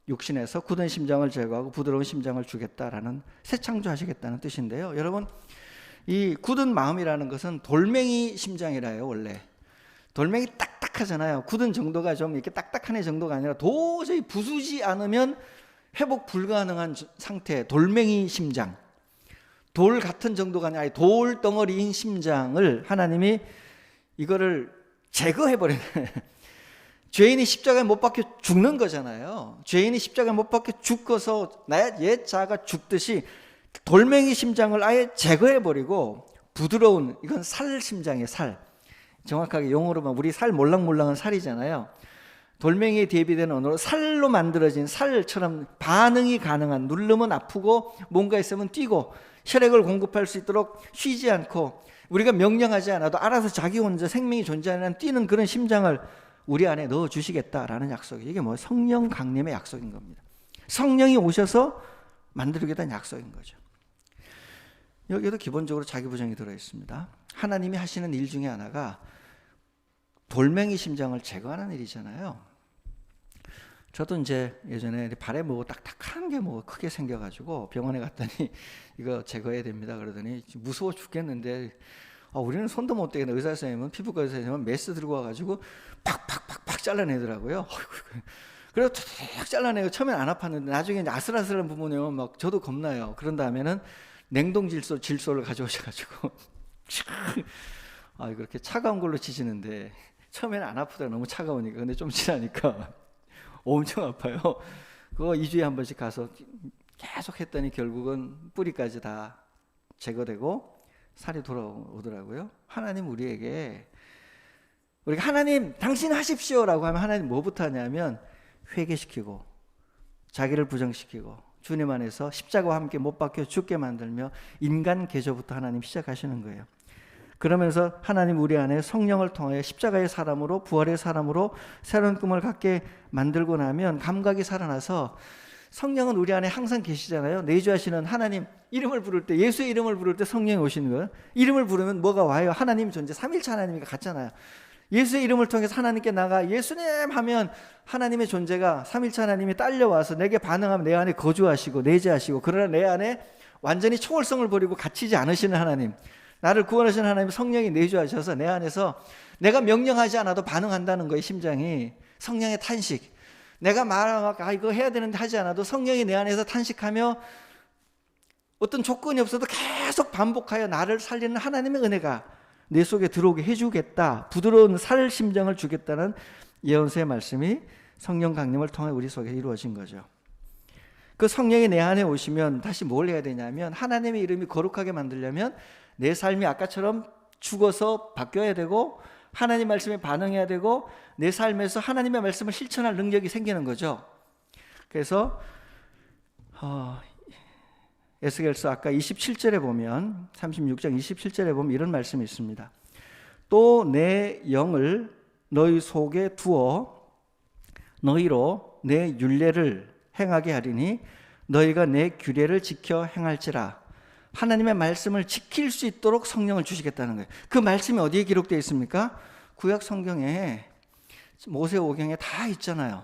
Speaker 2: 육신에서 굳은 심장을 제거하고 부드러운 심장을 주겠다라는, 새 창조하시겠다는 뜻인데요. 여러분, 이 굳은 마음이라는 것은 돌멩이 심장이라요. 원래 돌멩이 딱딱하잖아요. 굳은 정도가 좀 이렇게 딱딱한 애 정도가 아니라 도저히 부수지 않으면 회복 불가능한 상태, 돌멩이 심장, 돌 같은 정도가 아니라 돌 덩어리인 심장을 하나님이 이거를 제거해버리는 죄인이 십자가에 못 박혀 죽는 거잖아요. 죄인이 십자가에 못 박혀 죽어서 나의 옛 자아가 죽듯이 돌멩이 심장을 아예 제거해버리고 부드러운, 이건 살 심장이에요. 살. 정확하게 용어로만 우리 살 몰랑몰랑한 살이잖아요. 돌멩이에 대비되는 언어로 살로 만들어진 살처럼 반응이 가능한, 누르면 아프고 뭔가 있으면 뛰고 혈액을 공급할 수 있도록 쉬지 않고 우리가 명령하지 않아도 알아서 자기 혼자 생명이 존재하는 뛰는 그런 심장을 우리 안에 넣어주시겠다라는 약속이, 이게 뭐 성령 강림의 약속인 겁니다. 성령이 오셔서 만들겠다는 약속인 거죠. 여기도 기본적으로 자기 부정이 들어있습니다. 하나님이 하시는 일 중에 하나가 돌멩이 심장을 제거하는 일이잖아요. 저도 이제 예전에 발에 뭐 딱딱한 게 뭐 크게 생겨가지고 병원에 갔더니 이거 제거해야 됩니다 그러더니 무서워 죽겠는데, 우리는 손도 못 대겠네. 의사 선생님은, 피부과 의사 선생님은 메스 들고 와가지고 팍팍팍팍 잘라내더라고요. 그래서 툭 잘라내고 처음엔 안 아팠는데 나중에 이제 아슬아슬한 부분이 오면 막 저도 겁나요. 그런 다음에는 냉동 질소를 가져오셔가지고 그렇게 차가운 걸로 치시는데 처음에는 안 아프더라, 너무 차가우니까. 근데 좀 지나니까 엄청 아파요. 그거 2주에 한 번씩 가서 계속 했더니 결국은 뿌리까지 다 제거되고 살이 돌아오더라고요. 하나님 우리가 하나님 당신 하십시오라고 하면 하나님 뭐부터 하냐면 회개시키고 자기를 부정시키고 주님 안에서 십자가와 함께 못 박혀 죽게 만들며 인간 개조부터 하나님 시작하시는 거예요. 그러면서 하나님 우리 안에 성령을 통하여 십자가의 사람으로, 부활의 사람으로 새로운 꿈을 갖게 만들고 나면 감각이 살아나서, 성령은 우리 안에 항상 계시잖아요. 내주하시는 하나님 이름을 부를 때, 예수의 이름을 부를 때 성령이 오시는 거예요. 이름을 부르면 뭐가 와요? 하나님 존재, 삼일체 하나님과 같잖아요. 예수의 이름을 통해서 하나님께 나가 예수님 하면 하나님의 존재가, 삼일체 하나님이 딸려와서 내게 반응하면 내 안에 거주하시고 내재하시고, 그러나 내 안에 완전히 초월성을 버리고 갇히지 않으시는 하나님, 나를 구원하시는 하나님 성령이 내주하셔서 내 안에서 내가 명령하지 않아도 반응한다는 거예요. 심장이 성령의 탄식. 내가 말하고 이거 해야 되는데 하지 않아도 성령이 내 안에서 탄식하며 어떤 조건이 없어도 계속 반복하여 나를 살리는 하나님의 은혜가 내 속에 들어오게 해주겠다, 부드러운 살 심정을 주겠다는 예언서의 말씀이 성령 강림을 통해 우리 속에 이루어진 거죠. 그 성령이 내 안에 오시면 다시 뭘 해야 되냐면, 하나님의 이름이 거룩하게 만들려면 내 삶이 아까처럼 죽어서 바뀌어야 되고 하나님 말씀에 반응해야 되고 내 삶에서 하나님의 말씀을 실천할 능력이 생기는 거죠. 그래서 에스겔서 아까 27절에 보면, 36장 27절에 보면 이런 말씀이 있습니다. 또 내 영을 너희 속에 두어 너희로 내 율례를 행하게 하리니 너희가 내 규례를 지켜 행할지라. 하나님의 말씀을 지킬 수 있도록 성령을 주시겠다는 거예요. 그 말씀이 어디에 기록되어 있습니까? 구약 성경에, 모세오경에 다 있잖아요.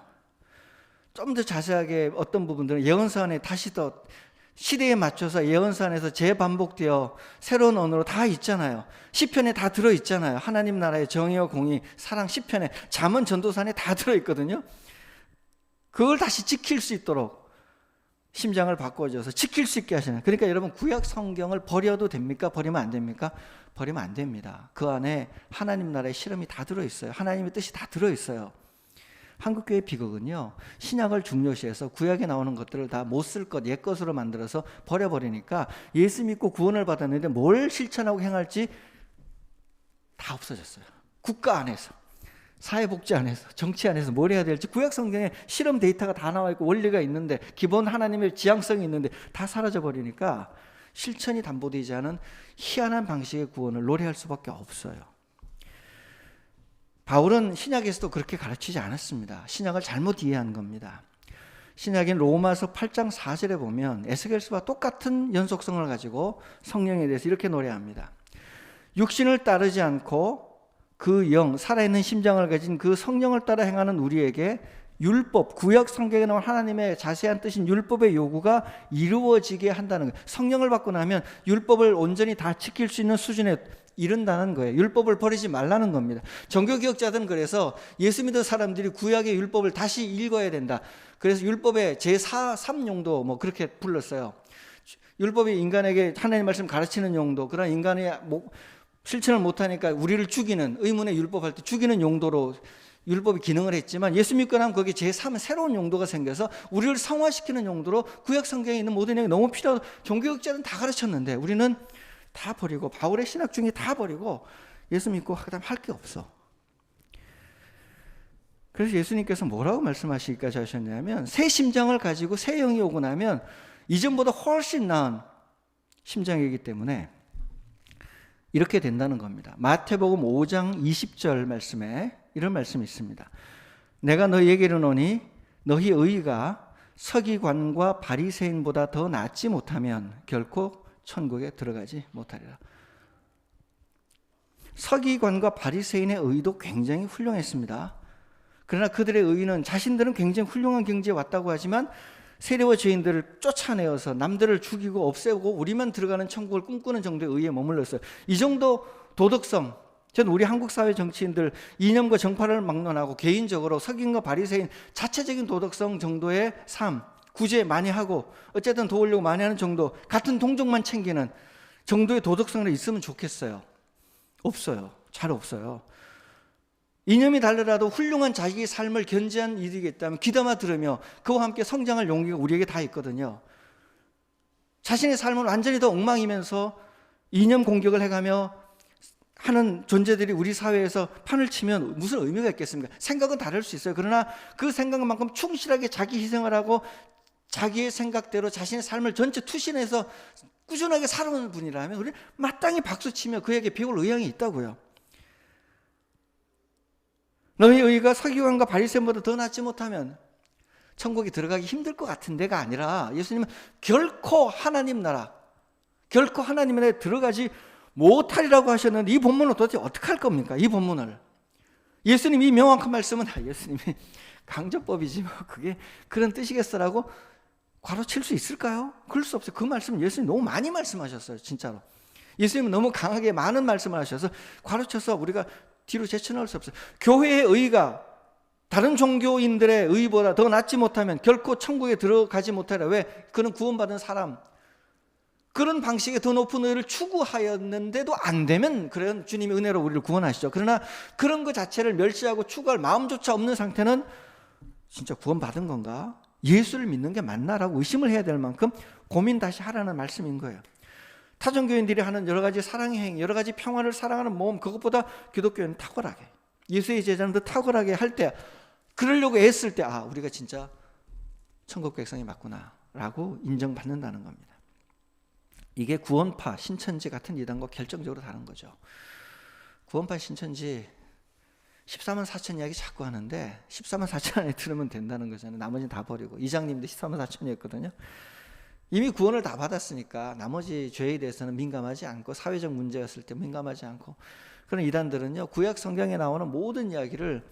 Speaker 2: 좀 더 자세하게 어떤 부분들은 예언서 안에 다시 더 시대에 맞춰서 예언서 안에서 재반복되어 새로운 언어로 다 있잖아요. 시편에 다 들어있잖아요. 하나님 나라의 정의와 공의, 사랑, 시편에, 잠언, 전도산에 다 들어있거든요. 그걸 다시 지킬 수 있도록 심장을 바꿔줘서 지킬 수 있게 하시는. 그러니까 여러분, 구약 성경을 버려도 됩니까? 버리면 안 됩니까? 버리면 안 됩니다. 그 안에 하나님 나라의 실험이 다 들어있어요. 하나님의 뜻이 다 들어있어요. 한국교회 비극은요, 신약을 중요시해서 구약에 나오는 것들을 다 못 쓸 것, 옛 것으로 만들어서 버려버리니까 예수 믿고 구원을 받았는데 뭘 실천하고 행할지 다 없어졌어요. 국가 안에서, 사회복지 안에서, 정치 안에서 뭘 해야 될지 구약 성경에 실험 데이터가 다 나와 있고 원리가 있는데, 기본 하나님의 지향성이 있는데 다 사라져 버리니까 실천이 담보되지 않은 희한한 방식의 구원을 노래할 수밖에 없어요. 바울은 신약에서도 그렇게 가르치지 않았습니다. 신약을 잘못 이해한 겁니다. 신약인 로마서 8장 4절에 보면 에스겔서와 똑같은 연속성을 가지고 성령에 대해서 이렇게 노래합니다. 육신을 따르지 않고 그 영, 살아있는 심장을 가진 그 성령을 따라 행하는 우리에게 율법, 구약 성경에 나온 하나님의 자세한 뜻인 율법의 요구가 이루어지게 한다는 거예요. 성령을 받고 나면 율법을 온전히 다 지킬 수 있는 수준에 이른다는 거예요. 율법을 버리지 말라는 겁니다. 종교개혁자들은 그래서 예수 믿는 사람들이 구약의 율법을 다시 읽어야 된다. 그래서 율법의 제3용도 뭐 그렇게 불렀어요. 율법이 인간에게 하나님의 말씀 가르치는 용도, 그런 인간의 실천을 못하니까 우리를 죽이는, 의문의 율법할 때 죽이는 용도로 율법이 기능을 했지만 예수 믿고 나면 거기에 제3의 새로운 용도가 생겨서 우리를 성화시키는 용도로 구약 성경에 있는 모든 내용이 너무 필요하고 종교학자는 다 가르쳤는데 우리는 다 버리고 바울의 신학 중에 다 버리고 예수 믿고 그다음 할 게 없어. 그래서 예수님께서 뭐라고 말씀하시기까지 하셨냐면 새 심장을 가지고 새 영이 오고 나면 이전보다 훨씬 나은 심장이기 때문에 이렇게 된다는 겁니다. 마태복음 5장 20절 말씀에 이런 말씀이 있습니다. 내가 너희에게 이르노니 너희 의가 서기관과 바리새인보다 더 낫지 못하면 결코 천국에 들어가지 못하리라. 서기관과 바리새인의 의도 굉장히 훌륭했습니다. 그러나 그들의 의는 자신들은 굉장히 훌륭한 경지에 왔다고 하지만 세리와 죄인들을 쫓아내어서 남들을 죽이고 없애고 우리만 들어가는 천국을 꿈꾸는 정도의 의에 머물렀어요. 이 정도 도덕성, 전 우리 한국 사회 정치인들 이념과 정파를 막론하고 개인적으로 서기관과 바리새인 자체적인 도덕성 정도의 삶, 구제 많이 하고 어쨌든 도우려고 많이 하는 정도, 같은 동족만 챙기는 정도의 도덕성이 있으면 좋겠어요. 없어요. 잘 없어요. 이념이 달라도 훌륭한 자기의 삶을 견지한 일이 있다면 귀담아 들으며 그와 함께 성장할 용기가 우리에게 다 있거든요. 자신의 삶은 완전히 더 엉망이면서 이념 공격을 해가며 하는 존재들이 우리 사회에서 판을 치면 무슨 의미가 있겠습니까? 생각은 다를 수 있어요. 그러나 그 생각만큼 충실하게 자기 희생을 하고 자기의 생각대로 자신의 삶을 전체 투신해서 꾸준하게 살아오는 분이라면 우리 마땅히 박수치며 그에게 배울 의향이 있다고요. 너희 의가 서기관과 바리새인보다 더 낫지 못하면 천국에 들어가기 힘들 것 같은 데가 아니라 예수님은 결코 하나님 나라, 결코 하나님의 나라에 들어가지 못하리라고 하셨는데 이 본문을 도대체 어떻게 할 겁니까? 이 본문을. 예수님 이 명확한 말씀은 예수님이 강조법이지 뭐 그게 그런 뜻이겠어라고 괄호칠 수 있을까요? 그럴 수 없어요. 그 말씀은 예수님 너무 많이 말씀하셨어요. 진짜로. 예수님은 너무 강하게 많은 말씀을 하셔서 괄호쳐서 우리가 뒤로 제쳐놓을 수 없어요. 교회의 의가 다른 종교인들의 의보다 더 낫지 못하면 결코 천국에 들어가지 못하리라. 왜? 그는 구원받은 사람, 그런 방식의 더 높은 의를 추구하였는데도 안 되면 그런 주님의 은혜로 우리를 구원하시죠. 그러나 그런 것 자체를 멸시하고 추구할 마음조차 없는 상태는 진짜 구원받은 건가? 예수를 믿는 게 맞나라고 의심을 해야 될 만큼 고민 다시 하라는 말씀인 거예요. 타종교인들이 하는 여러 가지 사랑의 행위, 여러 가지 평화를 사랑하는 모험, 그것보다 기독교는 탁월하게, 예수의 제자는 더 탁월하게 할 때, 그러려고 애쓸 때 우리가 진짜 천국 백성이 맞구나 라고 인정받는다는 겁니다. 이게 구원파, 신천지 같은 이단과 결정적으로 다른 거죠. 구원파, 신천지 14만 4천 이야기 자꾸 하는데 14만 4천 안에 들으면 된다는 거잖아요. 나머지는 다 버리고. 이장님도 14만 4천이었거든요. 이미 구원을 다 받았으니까 나머지 죄에 대해서는 민감하지 않고 사회적 문제였을 때 민감하지 않고 그런 이단들은요. 구약 성경에 나오는 모든 이야기를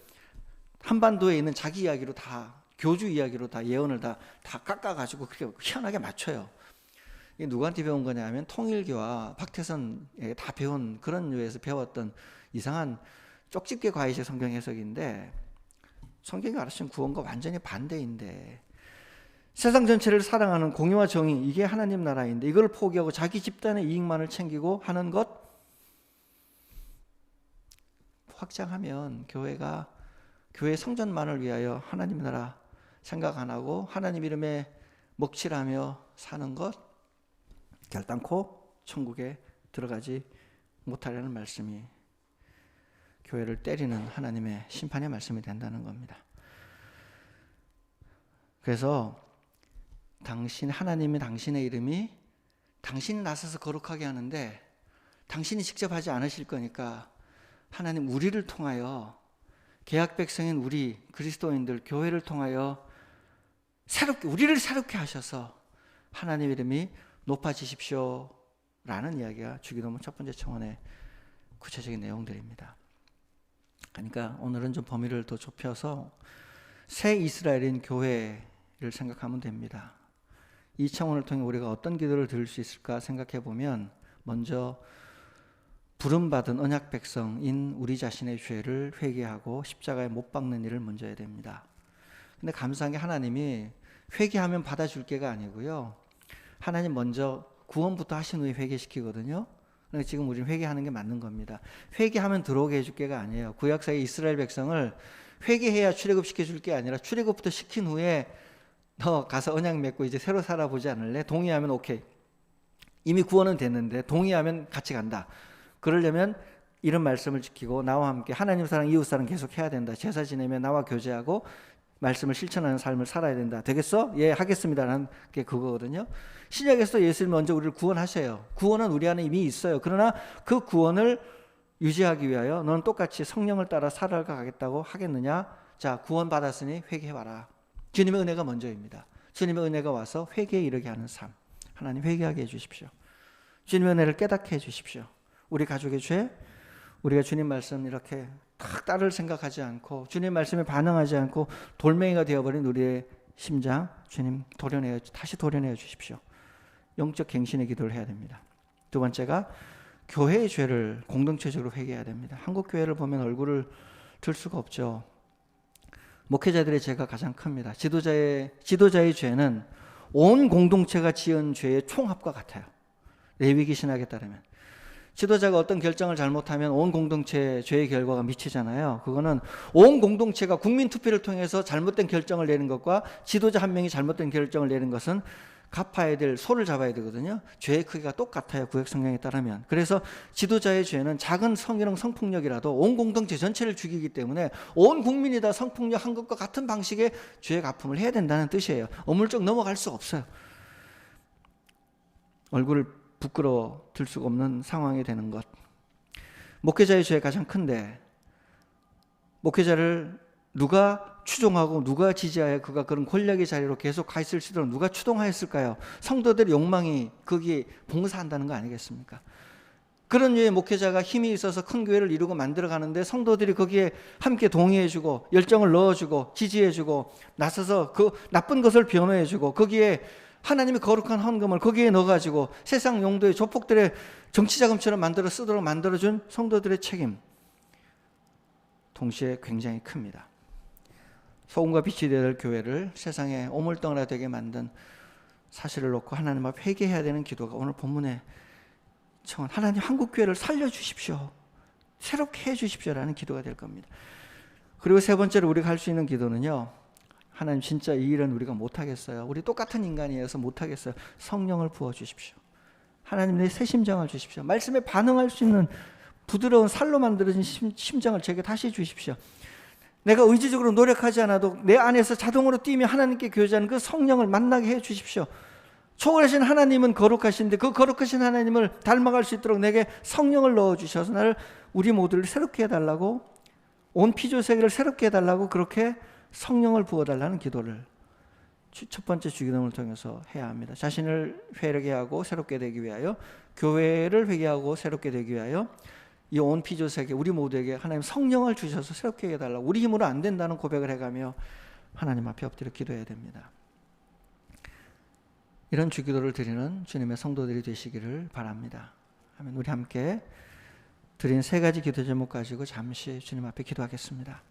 Speaker 2: 한반도에 있는 자기 이야기로 다 교주 이야기로 다 예언을 다 깎아가지고 그렇게 희한하게 맞춰요. 이게 누구한테 배운 거냐 하면 통일교와 박태선에 다 배운 그런 류에서 배웠던 이상한 쪽집게 과외식 성경 해석인데 성경이 가르치는 구원과 완전히 반대인데 세상 전체를 사랑하는 공의와 정의, 이게 하나님 나라인데 이걸 포기하고 자기 집단의 이익만을 챙기고 하는 것 확장하면 교회 성전만을 위하여 하나님 나라 생각 안 하고 하나님 이름에 먹칠하며 사는 것 결단코 천국에 들어가지 못하려는 말씀이 교회를 때리는 하나님의 심판의 말씀이 된다는 겁니다. 그래서 하나님이 당신의 이름이 당신이 나서서 거룩하게 하는데 당신이 직접 하지 않으실 거니까 하나님 우리를 통하여 계약 백성인 우리 그리스도인들 교회를 통하여 우리를 새롭게 하셔서 하나님 이름이 높아지십시오 라는 이야기가 주기도문 첫 번째 청원의 구체적인 내용들입니다. 그러니까 오늘은 좀 범위를 더 좁혀서 새 이스라엘인 교회를 생각하면 됩니다. 이 청원을 통해 우리가 어떤 기도를 드릴 수 있을까 생각해 보면 먼저 부름받은 언약 백성인 우리 자신의 죄를 회개하고 십자가에 못 박는 일을 먼저 해야 됩니다. 근데 감사한 게 하나님이 회개하면 받아줄 게가 아니고요. 하나님 먼저 구원부터 하신 후에 회개시키거든요. 그러니까 지금 우리는 회개하는 게 맞는 겁니다. 회개하면 들어오게 해줄 게가 아니에요. 구약사의 이스라엘 백성을 회개해야 출애굽시켜 줄 게 아니라 출애굽부터 시킨 후에 너 가서 언약 맺고 이제 새로 살아보지 않을래? 동의하면 오케이. 이미 구원은 됐는데 동의하면 같이 간다. 그러려면 이런 말씀을 지키고 나와 함께 하나님 사랑 이웃 사랑 계속 해야 된다. 제사 지내면 나와 교제하고 말씀을 실천하는 삶을 살아야 된다. 되겠어? 예, 하겠습니다라는 게 그거거든요. 신약에서 예수님 먼저 우리를 구원하셔요. 구원은 우리 안에 이미 있어요. 그러나 그 구원을 유지하기 위하여 너는 똑같이 성령을 따라 살아가겠다고 하겠느냐? 자, 구원 받았으니 회개해봐라. 주님의 은혜가 먼저입니다. 주님의 은혜가 와서 회개에 이르게 하는 삶. 하나님 회개하게 해주십시오. 주님의 은혜를 깨닫게 해주십시오. 우리 가족의 죄, 우리가 주님 말씀 이렇게 딱 따를 생각하지 않고 주님 말씀에 반응하지 않고 돌멩이가 되어버린 우리의 심장, 주님 다시 도려내어 주십시오. 영적 갱신의 기도를 해야 됩니다. 두 번째가 교회의 죄를 공동체적으로 회개해야 됩니다. 한국 교회를 보면 얼굴을 들 수가 없죠. 목회자들의 죄가 가장 큽니다. 지도자의 죄는 온 공동체가 지은 죄의 총합과 같아요. 레위기 신학에 따르면 지도자가 어떤 결정을 잘못하면 온 공동체 죄의 결과가 미치잖아요. 그거는 온 공동체가 국민 투표를 통해서 잘못된 결정을 내는 것과 지도자 한 명이 잘못된 결정을 내는 것은 갚아야 될 소를 잡아야 되거든요. 죄의 크기가 똑같아요. 구약 성경에 따르면. 그래서 지도자의 죄는 작은 성희롱 성폭력이라도 온 공동체 전체를 죽이기 때문에 온 국민이 다 성폭력 한 것과 같은 방식의 죄의 갚음을 해야 된다는 뜻이에요. 어물쩍 넘어갈 수 없어요. 얼굴을 부끄러워 들 수가 없는 상황이 되는 것. 목회자의 죄가 가장 큰데 목회자를 누가 추종하고 누가 지지하여 그가 그런 권력의 자리로 계속 가 있을 수 있도록 누가 추동하였을까요? 성도들의 욕망이 거기에 봉사한다는 거 아니겠습니까? 그런 류의 목회자가 힘이 있어서 큰 교회를 이루고 만들어가는데 성도들이 거기에 함께 동의해주고 열정을 넣어주고 지지해주고 나서서 그 나쁜 것을 변호해주고 거기에 하나님의 거룩한 헌금을 거기에 넣어가지고 세상 용도의 조폭들의 정치자금처럼 만들어 쓰도록 만들어준 성도들의 책임 동시에 굉장히 큽니다. 소금과 빛이 되어야 될 교회를 세상에 오물덩어리가 되게 만든 사실을 놓고 하나님 앞에 회개해야 되는 기도가 오늘 본문에 청한 하나님 한국 교회를 살려주십시오. 새롭게 해주십시오라는 기도가 될 겁니다. 그리고 세 번째로 우리가 할 수 있는 기도는요. 하나님 진짜 이 일은 우리가 못하겠어요. 우리 똑같은 인간이어서 못하겠어요. 성령을 부어주십시오. 하나님 내 새 심장을 주십시오. 말씀에 반응할 수 있는 부드러운 살로 만들어진 심장을 제게 다시 주십시오. 내가 의지적으로 노력하지 않아도 내 안에서 자동으로 뛰며 하나님께 교제하는 그 성령을 만나게 해 주십시오. 초월하신 하나님은 거룩하신데 그 거룩하신 하나님을 닮아갈 수 있도록 내게 성령을 넣어주셔서 나를 우리 모두를 새롭게 해달라고 온 피조세계를 새롭게 해달라고 그렇게 성령을 부어달라는 기도를 첫 번째 주기도문을 통해서 해야 합니다. 자신을 회개하고 새롭게 되기 위하여 교회를 회개하고 새롭게 되기 위하여 이 온 피조세계 우리 모두에게 하나님 성령을 주셔서 새롭게 해달라고 우리 힘으로 안 된다는 고백을 해가며 하나님 앞에 엎드려 기도해야 됩니다. 이런 주기도를 드리는 주님의 성도들이 되시기를 바랍니다. 아멘. 우리 함께 드린 세 가지 기도 제목 가지고 잠시 주님 앞에 기도하겠습니다.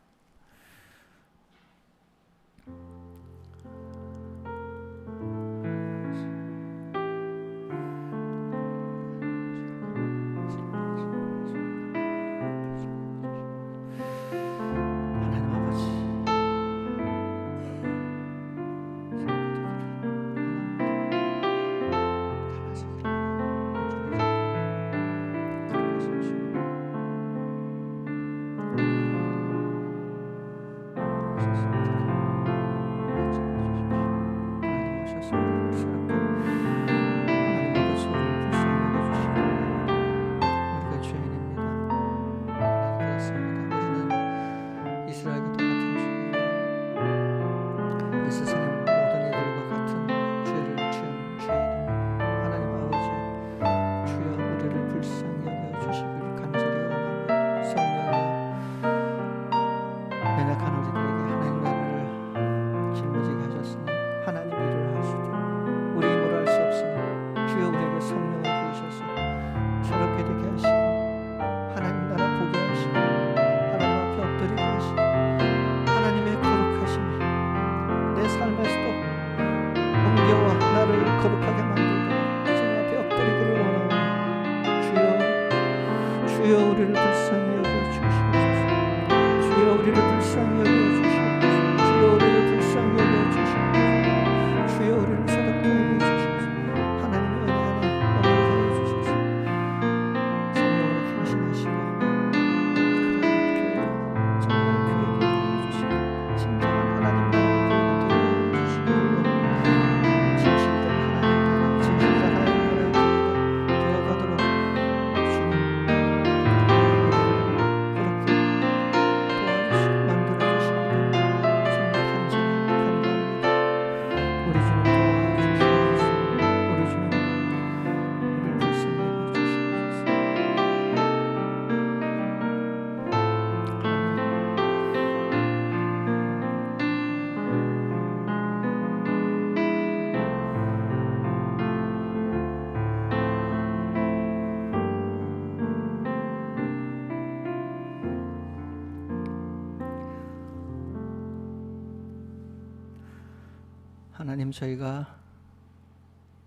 Speaker 2: 하나님, 저희가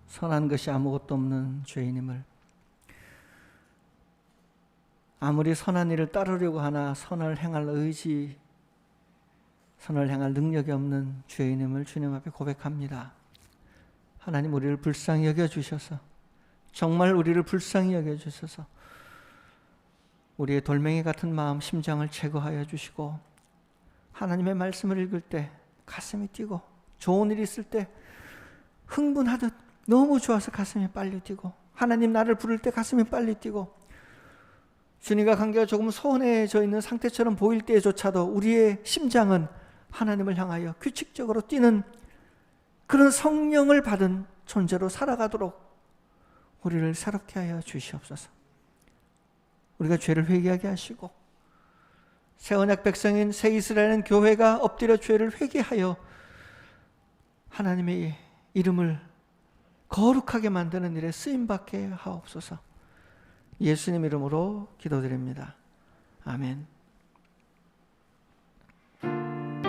Speaker 2: 선한 것이 아무것도 없는 죄인임을, 아무리 선한 일을 따르려고 하나 선을 행할 의지, 선을 행할 능력이 없는 죄인임을 주님 앞에 고백합니다. 하나님, 우리를 불쌍히 여겨주셔서, 정말 우리를 불쌍히 여겨주셔서 우리의 돌멩이 같은 마음, 심장을 제거하여 주시고, 하나님의 말씀을 읽을 때 가슴이 뛰고, 좋은 일이 있을 때 흥분하듯 너무 좋아서 가슴이 빨리 뛰고, 하나님 나를 부를 때 가슴이 빨리 뛰고, 주님과 관계가 조금 소원해져 있는 상태처럼 보일 때조차도 우리의 심장은 하나님을 향하여 규칙적으로 뛰는 그런 성령을 받은 존재로 살아가도록 우리를 새롭게 하여 주시옵소서. 우리가 죄를 회개하게 하시고, 새 언약 백성인 새 이스라엘은 교회가 엎드려 죄를 회개하여 하나님의 이름을 거룩하게 만드는 일에 쓰임받게 하옵소서. 예수님 이름으로 기도드립니다. 아멘.